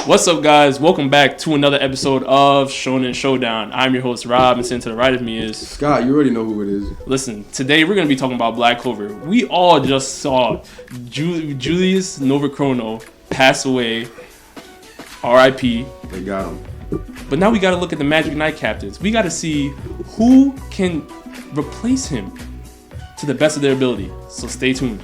What's up, guys? Welcome back to another episode of Shonen Showdown. I'm your host, Rob, and sitting to the right of me is... Scott, you already know who it is. Listen, today we're going to be talking about Black Clover. We all just saw Julius Novachrono pass away, R.I.P. They got him. But now we got to look at the Magic Knight captains. We got to see who can replace him to the best of their ability. So stay tuned.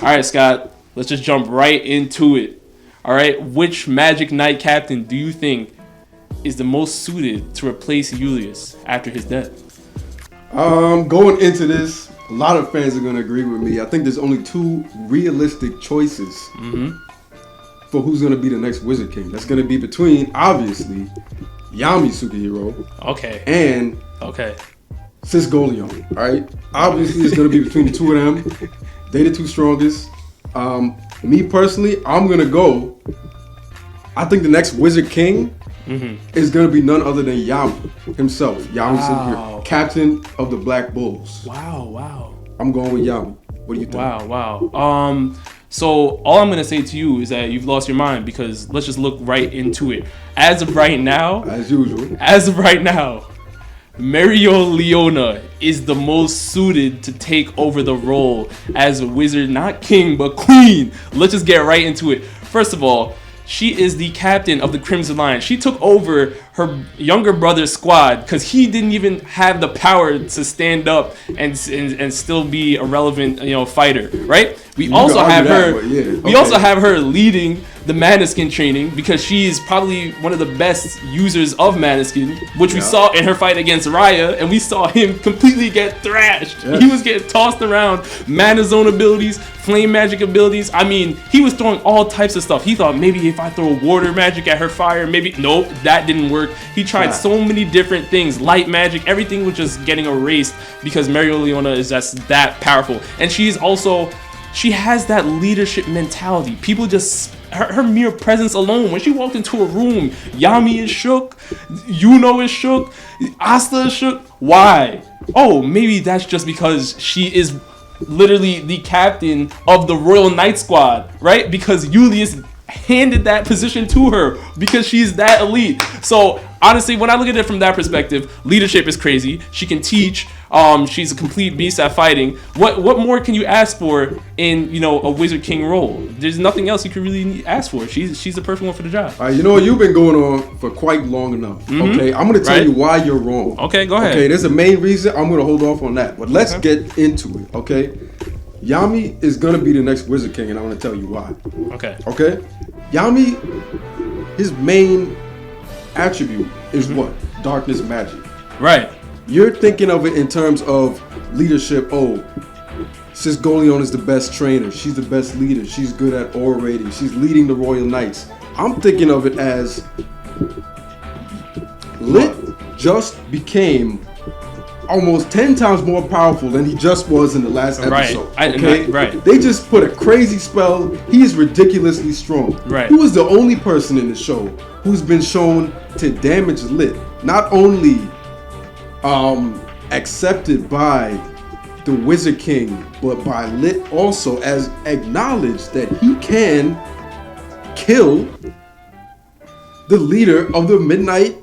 Alright, Scott, let's just jump right into it. Alright, which Magic Knight captain do you think is the most suited to replace Julius after his death? Going into this, a lot of fans are going to agree with me. I think there's only two realistic choices for who's going to be the next Wizard King. That's going to be between, obviously, Yami superhero and Cisgoleon, right? Obviously, it's going to be between the two of them. They the two strongest. Me personally, I'm going to go. I think the next Wizard King is going to be none other than Yami himself. Yami superhero, captain of the Black Bulls. Wow. I'm going with Yami. What do you think? Wow. So all I'm going to say to you is that you've lost your mind, because let's just look right into it. As of right now, Mereoleona is the most suited to take over the role as a wizard, not king, but queen. Let's just get right into it. First of all, she is the captain of the Crimson Lion. She took over her younger brother's squad because he didn't even have the power to stand up and still be a relevant, fighter, right? We also have her leading the Manaskin training, because she is probably one of the best users of Manaskin, which we saw in her fight against Raia, and we saw him completely get thrashed. Yes. He was getting tossed around. Mana zone abilities, flame magic abilities. I mean, he was throwing all types of stuff. He thought maybe if I throw water magic at her fire, maybe. Nope, that didn't work. He tried so many different things. Light magic, everything was just getting erased because Mereoleona is just that powerful. And she has that leadership mentality. People just, her mere presence alone, when she walked into a room, Yami is shook, Yuno is shook, Asta is shook. Why? Oh, maybe that's just because she is literally the captain of the Royal Knight Squad, right? Because Julius handed that position to her because she's that elite. So honestly, when I look at it from that perspective, leadership is crazy. She can teach. She's a complete beast at fighting. What more can you ask for in a Wizard King role? There's nothing else you can really ask for. She's the perfect one for the job. All right, you've been going on for quite long enough. Okay, I'm going to tell you why you're wrong. Okay, go ahead. Okay, there's a main reason. I'm going to hold off on that. But let's get into it. Okay, Yami is going to be the next Wizard King, and I'm going to tell you why. Okay. Yami, his main attribute is what? Darkness magic. Right. You're thinking of it in terms of leadership. Oh, Cisgoleon is the best trainer. She's the best leader. She's good at orating. She's leading the Royal Knights. I'm thinking of it as Licht just became almost 10 times more powerful than he just was in the last episode. Right. They just put a crazy spell. He's ridiculously strong. Right. He was the only person in the show who's been shown to damage Licht. Not only accepted by the Wizard King, but by Licht also, as acknowledged that he can kill the leader of the Midnight,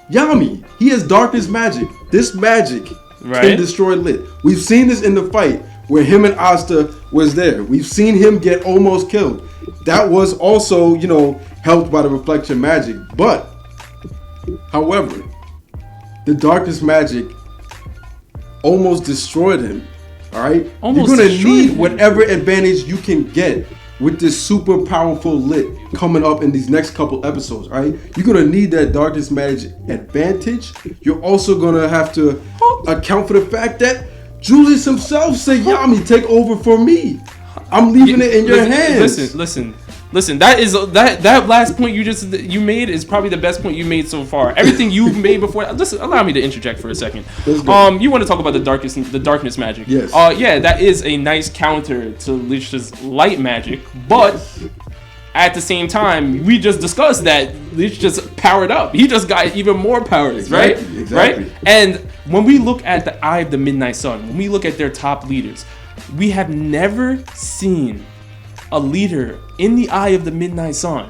Yami. He has darkness magic. This magic can destroy Licht. We've seen this in the fight where him and Asta was there. We've seen him get almost killed. That was also, helped by the reflection magic. But, however, the darkness magic almost destroyed him. All right? You're going to need whatever advantage you can get with this super powerful Licht coming up in these next couple episodes, right? You're going to need that darkness magic advantage. You're also going to have to account for the fact that Julius himself said, Yami, take over for me. I'm leaving it in your hands. Listen, that last point you made is probably the best point you made so far. Everything you've made before. Listen, allow me to interject for a second. You want to talk about the darkness magic? Yes. Yeah, that is a nice counter to Licht's light magic, but at the same time, we just discussed that Licht just powered up. He just got even more powers, right? Exactly. Right? And when we look at the Eye of the Midnight Sun, when we look at their top leaders, we have never seen a leader in the Eye of the Midnight Sun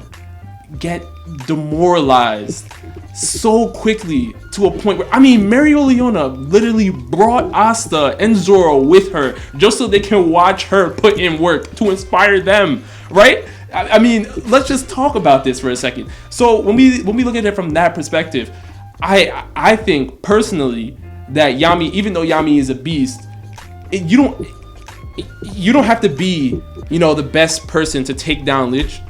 get demoralized so quickly to a point where, I mean, Mereoleona literally brought Asta and Zoro with her just so they can watch her put in work to inspire them, right? I mean, let's just talk about this for a second. So when we look at it from that perspective, I think personally that Yami, even though Yami is a beast, you don't have to be, the best person to take down Licht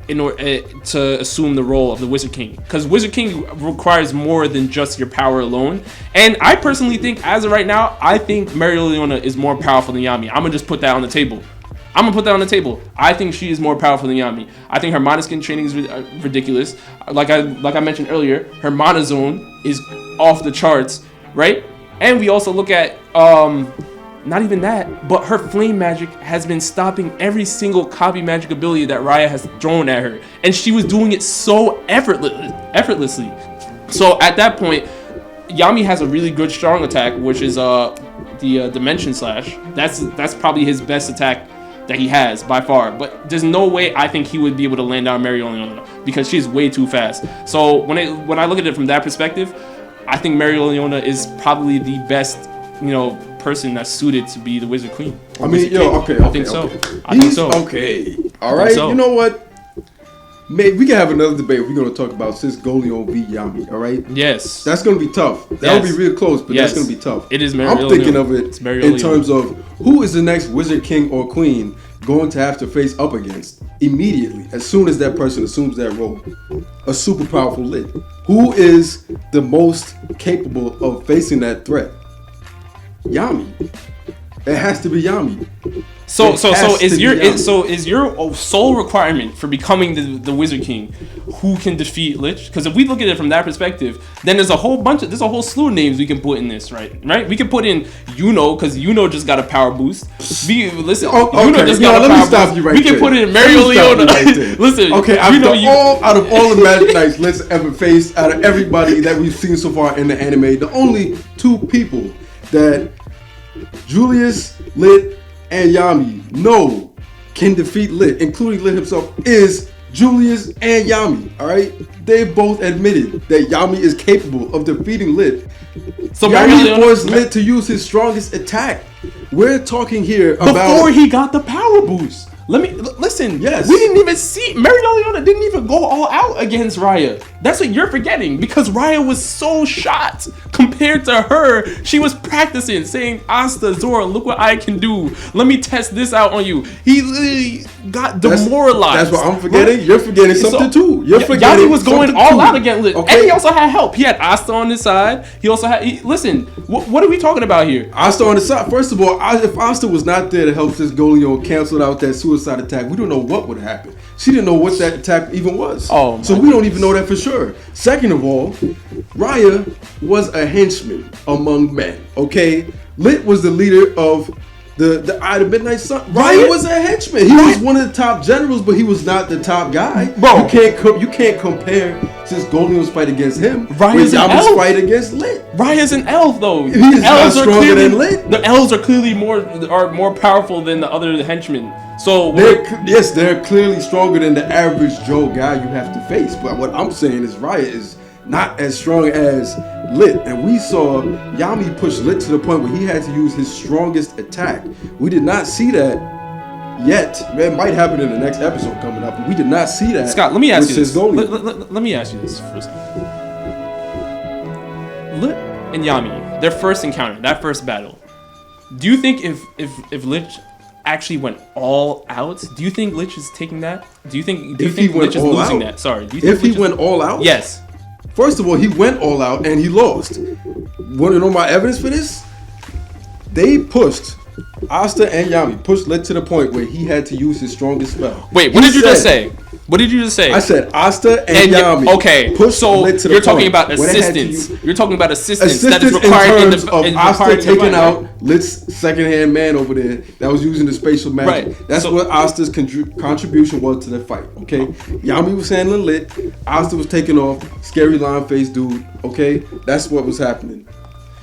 in order to assume the role of the Wizard King, because Wizard King requires more than just your power alone. And I personally think, as of right now, I think Mereoleona is more powerful than Yami. I'm gonna just put that on the table. I think she is more powerful than Yami. I think her mana skin training is ridiculous. Like I mentioned earlier, her mana zone is off the charts, right? And we also look at not even that, but her flame magic has been stopping every single copy magic ability that Raia has thrown at her, and she was doing it so effortlessly. So at that point, Yami has a really good strong attack, which is the Dimension Slash. That's probably his best attack that he has by far. But there's no way I think he would be able to land down Mereoleona because she's way too fast. So when I look at it from that perspective, I think Mereoleona is probably the best, person that's suited to be the Wizard Queen. I mean, okay. I think so. Okay. All right. So. You know what? Maybe we can have another debate. We're going to talk about Sis Golion v Yami. All right. Yes. That's going to be tough. That'll be real close, but that's going to be tough. It is Marion. I'm thinking of it in terms of who is the next Wizard King or Queen going to have to face up against immediately as soon as that person assumes that role. A super powerful Licht. Who is the most capable of facing that threat? Yami. It has to be Yami. So is your sole requirement for becoming the Wizard King who can defeat Licht? Because if we look at it from that perspective, then there's a whole slew of names we can put in this, right? We can put in Yuno, because Yuno just got a power boost. Yuno just got a power boost. We can put in Mereoleona. Listen, okay, out of all the Magic Knights Licht ever faced, out of everybody that we've seen so far in the anime, the only two people that Julius, Licht, and Yami can defeat Licht, including Licht himself, is Julius and Yami. Alright? They both admitted that Yami is capable of defeating Licht. So Yami forced Licht to use his strongest attack. We're talking here about before he got the power boost. Listen. Yes. We didn't even see Mereoleona didn't even go all out against Raia. That's what you're forgetting, because Raia was so shot compared to her. She was practicing, saying, "Asta, Zoro, look what I can do. Let me test this out on you." He literally got demoralized. That's what I'm forgetting. You're forgetting something too. You're forgetting Yami was going all out against Licht, okay. and he also had help. He had Asta on his side. He also had. Listen, what are we talking about here? Asta on the side. First of all, if Asta was not there to help Sis Golion cancel out that suicide attack, we don't know what would happen. She didn't know what that attack even was. So we don't even know that for sure. Second of all, Raia was a henchman among men. Okay, Licht was the leader of the Eye of Midnight Sun. Raia was a henchman. He was one of the top generals, but he was not the top guy. Bro, you can't compare Sis Golion's fight against him with Yami's fight against Licht. Raia's an elf, though. He is not stronger than Licht. The elves are clearly more powerful than the other henchmen. So they're clearly stronger than the average Joe guy you have to face. But what I'm saying is Raia is not as strong as Licht, and we saw Yami push Licht to the point where he had to use his strongest attack. We did not see that yet. It might happen in the next episode coming up, but we did not see that. Scott, let me ask you this. Let me ask you this for a second. Licht and Yami, their first encounter, that first battle. Do you think if Licht actually went all out, do you think Licht is taking that? Do you think Licht is losing that? Sorry. Do you think if he went all out? Yes. First of all, he went all out and he lost. Want to know my evidence for this? They pushed Asta and Yami pushed Licht to the point where he had to use his strongest spell. Wait, what did you just say? What did you just say? I said Asta and Yami. Okay, so you're talking about assistance. You're talking about assistance that is required in the of Asta taking out Licht's second-hand man over there that was using the spatial magic. Right. That's what Asta's contribution was to the fight. Okay, Yami was handling Licht. Asta was taking off scary lion-faced dude. Okay, that's what was happening.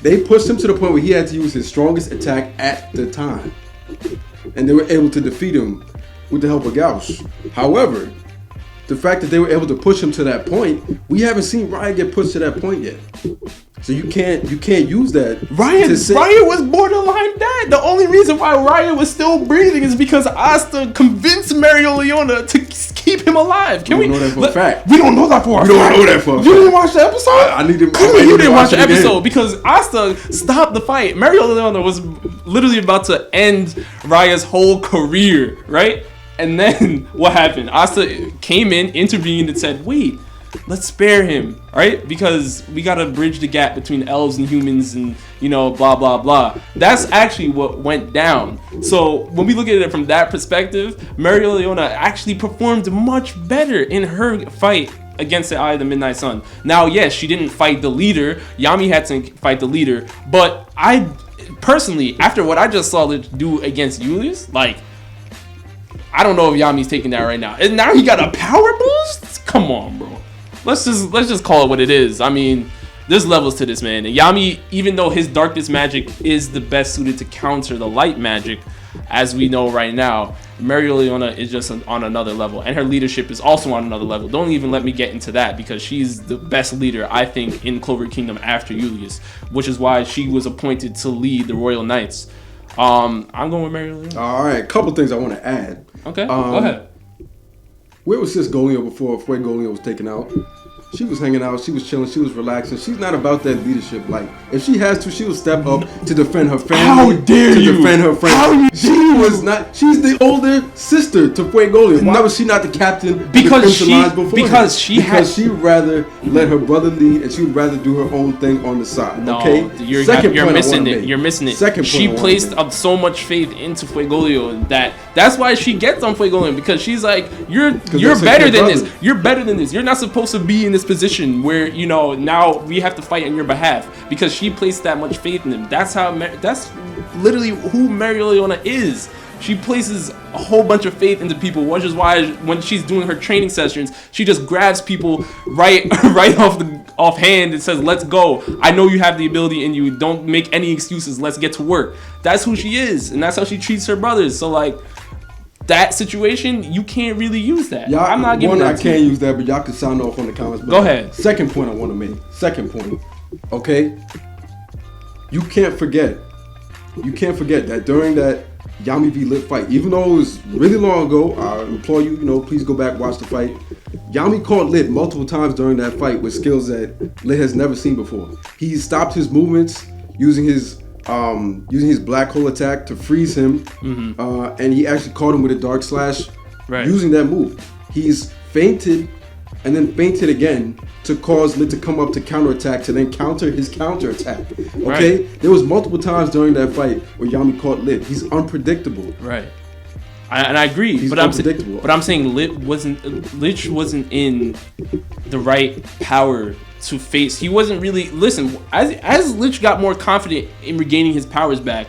They pushed him to the point where he had to use his strongest attack at the time, and they were able to defeat him with the help of Gauss. However, the fact that they were able to push him to that point, we haven't seen Raia get pushed to that point yet. So you can't use that. Raia was borderline dead. The only reason why Raia was still breathing is because Asta convinced Mereoleona to keep him alive. We don't know that for a fact. We don't know that for a fact. We don't know that for a fact. You didn't watch the episode? I need to. You didn't watch the episode because Asta stopped the fight. Mereoleona was literally about to end Raia's whole career, right? And then what happened? Asta came in, intervened, and said, wait, let's spare him, right? Because we gotta bridge the gap between elves and humans and, blah, blah, blah. That's actually what went down. So when we look at it from that perspective, Mereoleona actually performed much better in her fight against the Eye of the Midnight Sun. Now, yes, she didn't fight the leader. Yami had to fight the leader. But I, personally, after what I just saw Licht do against Julius, I don't know if Yami's taking that right now. And now he got a power boost? Come on, bro. Let's just call it what it is. I mean, there's levels to this, man. And Yami, even though his darkness magic is the best suited to counter the light magic, as we know right now, Mereoleona is just on another level. And her leadership is also on another level. Don't even let me get into that because she's the best leader, I think, in Clover Kingdom after Julius, which is why she was appointed to lead the Royal Knights. I'm going with Mereoleona. All right, a couple things I want to add. Okay, go ahead. Where was this Golio before Golio was taken out? She was hanging out, she was chilling, she was relaxing. She's not about that leadership. If she has to, she will step up to defend her family. How dare you? Defend her friends. She's the older sister to Fuegoleon. Why was she not the captain because she rather let her brother lead and she would rather do her own thing on the side. No, okay? You're missing it. You're missing it. She placed up so much faith into Fuegoleon that's why she gets on Fuegoleon because she's like, you're better than this. You're better than this. You're not supposed to be in this position where now we have to fight on your behalf because she placed that much faith in him. That's literally who Mereoleona is. She places a whole bunch of faith into people, which is why when she's doing her training sessions, she just grabs people right offhand and says, "Let's go. I know you have the ability in you. Don't make any excuses. Let's get to work." That's who she is, and that's how she treats her brothers. So that situation, you can't really use that. I'm not giving that. I can't use that, but y'all can sound off on the comments. Go ahead. Second point I want to make. Okay? You can't forget that during that Yami v Licht fight, even though it was really long ago, I implore you, please go back, watch the fight. Yami caught Licht multiple times during that fight with skills that Licht has never seen before. He stopped his movements using his black hole attack to freeze him, and he actually caught him with a dark slash using that move. He's feinted and then feinted again to cause Licht to come up to counterattack to then counter his counterattack. Okay? Right. There was multiple times during that fight where Yami caught Licht. He's unpredictable. Right. And I agree. He's unpredictable. But I'm saying Licht wasn't in the right power to face. He wasn't really as Licht got more confident in regaining his powers back,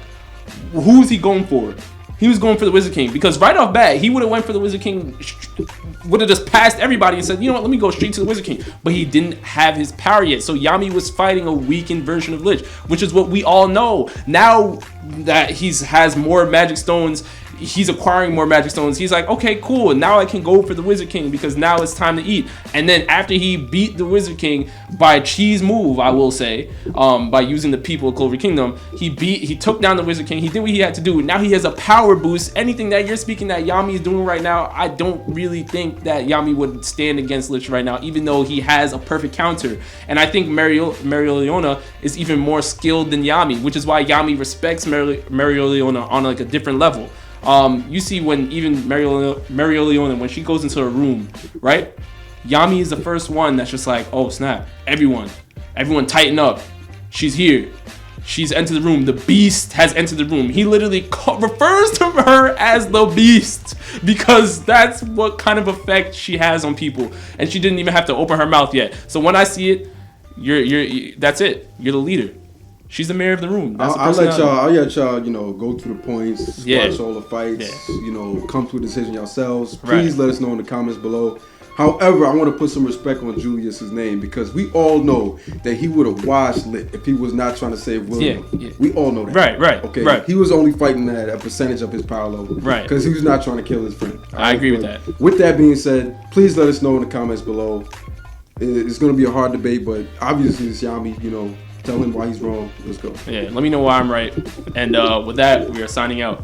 who was he going for? He was going for the Wizard King because right off bat he would have went for the Wizard King, would have just passed everybody and said, you know what, let me go straight to the Wizard King. But he didn't have his power yet, so Yami was fighting a weakened version of Licht, which is what we all know. Now that he has more magic stones, he's acquiring more magic stones. He's like, okay, cool. Now I can go for the Wizard King because now it's time to eat. And then after he beat the Wizard King by cheese move, I will say, by using the people of Clover Kingdom, he took down the Wizard King. He did what he had to do. Now he has a power boost. Anything that you're speaking that Yami is doing right now, I don't really think that Yami would stand against Licht right now, even though he has a perfect counter. And I think Mereoleona is even more skilled than Yami, which is why Yami respects Mereoleona on a different level. You see when even Mereoleona, when she goes into a room, right? Yami is the first one that's just like, oh snap, everyone tighten up. She's here. She's entered the room. The beast has entered the room. He literally refers to her as the beast because that's what kind of effect she has on people. And she didn't even have to open her mouth yet. So when I see it, that's it. You're the leader. She's the mayor of the room. I'll let y'all, go through the points, watch all the fights, come to a decision yourselves. Please let us know in the comments below. However, I want to put some respect on Julius's name because we all know that he would have washed Licht if he was not trying to save William. Yeah. We all know that. Right. Okay. Right. He was only fighting at a percentage of his power level. Right. Because he was not trying to kill his friend. I agree with that. With that being said, please let us know in the comments below. It's going to be a hard debate, but obviously it's Yami. Tell him why he's wrong. Let's go. Yeah. Let me know why I'm right. And with that, we are signing out.